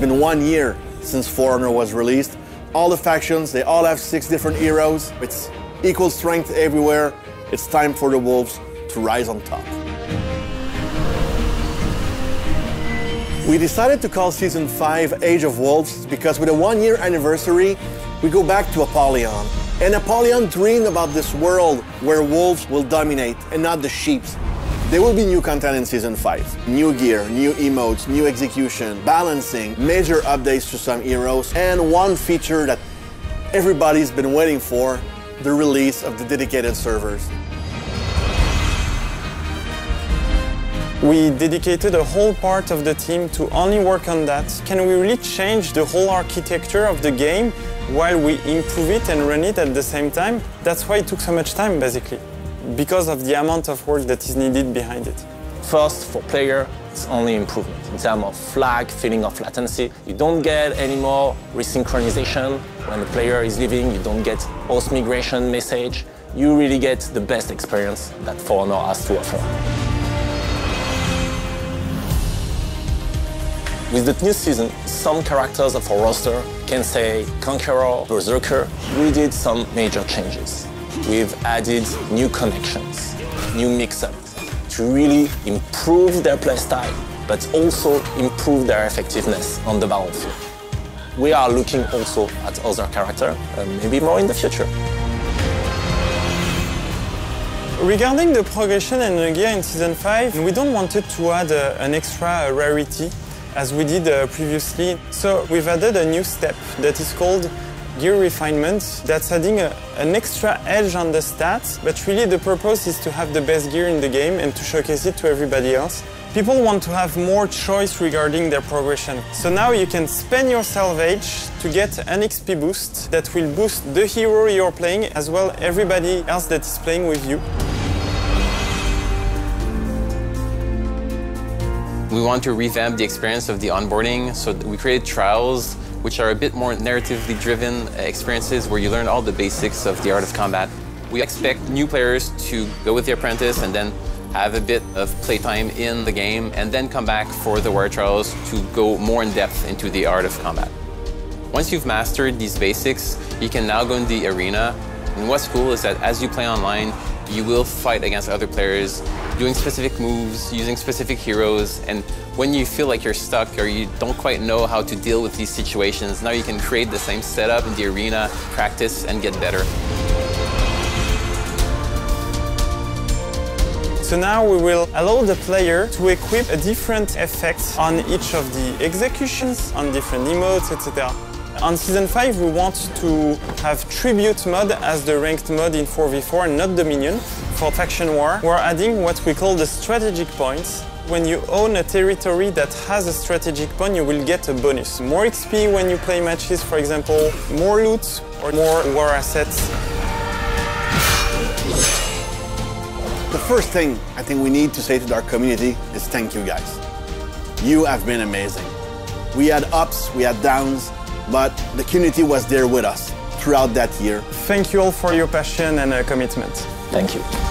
been 1 year since For Honor was released. All the factions, they all have 6 different heroes. It's equal strength everywhere. It's time for the Wolves to rise on top. We decided to call Season 5 Age of Wolves because with a 1-year anniversary, we go back to Apollyon. And Apollyon dreamed about this world where wolves will dominate and not the sheep. There will be new content in Season 5. New gear, new emotes, new execution, balancing, major updates to some heroes, and one feature that everybody's been waiting for, the release of the dedicated servers. We dedicated a whole part of the team to only work on that. Can we really change the whole architecture of the game while we improve it and run it at the same time? That's why it took so much time, basically, because of the amount of work that is needed behind it. First, for player, it's only improvement. In terms of flag, feeling of latency, you don't get any more resynchronization. When the player is leaving, you don't get host migration message. You really get the best experience that For Honor has to offer. With the new season, some characters of our roster can say Conqueror, Berserker. We did some major changes. We've added new connections, new mix-ups to really improve their playstyle, but also improve their effectiveness on the battlefield. We are looking also at other characters, maybe more in the future. Regarding the progression and the gear in Season 5, we don't want to add an extra rarity as we did previously. So we've added a new step that is called gear refinement. That's adding an extra edge on the stats, but really the purpose is to have the best gear in the game and to showcase it to everybody else. People want to have more choice regarding their progression. So now you can spend your salvage to get an XP boost that will boost the hero you're playing as well everybody else that is playing with you. We want to revamp the experience of the onboarding, so we created trials, which are a bit more narratively driven experiences where you learn all the basics of the art of combat. We expect new players to go with the apprentice and then have a bit of playtime in the game and then come back for the warrior trials to go more in depth into the art of combat. Once you've mastered these basics, you can now go in the arena. And what's cool is that as you play online, you will fight against other players, doing specific moves, using specific heroes, and when you feel like you're stuck or you don't quite know how to deal with these situations, now you can create the same setup in the arena, practice, and get better. So now we will allow the player to equip a different effect on each of the executions, on different emotes, etc. On Season 5, we want to have Tribute mode as the ranked mode in 4v4, not Dominion. For Faction War, we're adding what we call the strategic points. When you own a territory that has a strategic point, you will get a bonus. More XP when you play matches, for example, more loot or more war assets. The first thing I think we need to say to our community is thank you guys. You have been amazing. We had ups, we had downs, but the community was there with us throughout that year. Thank you all for your passion and commitment. Thank you.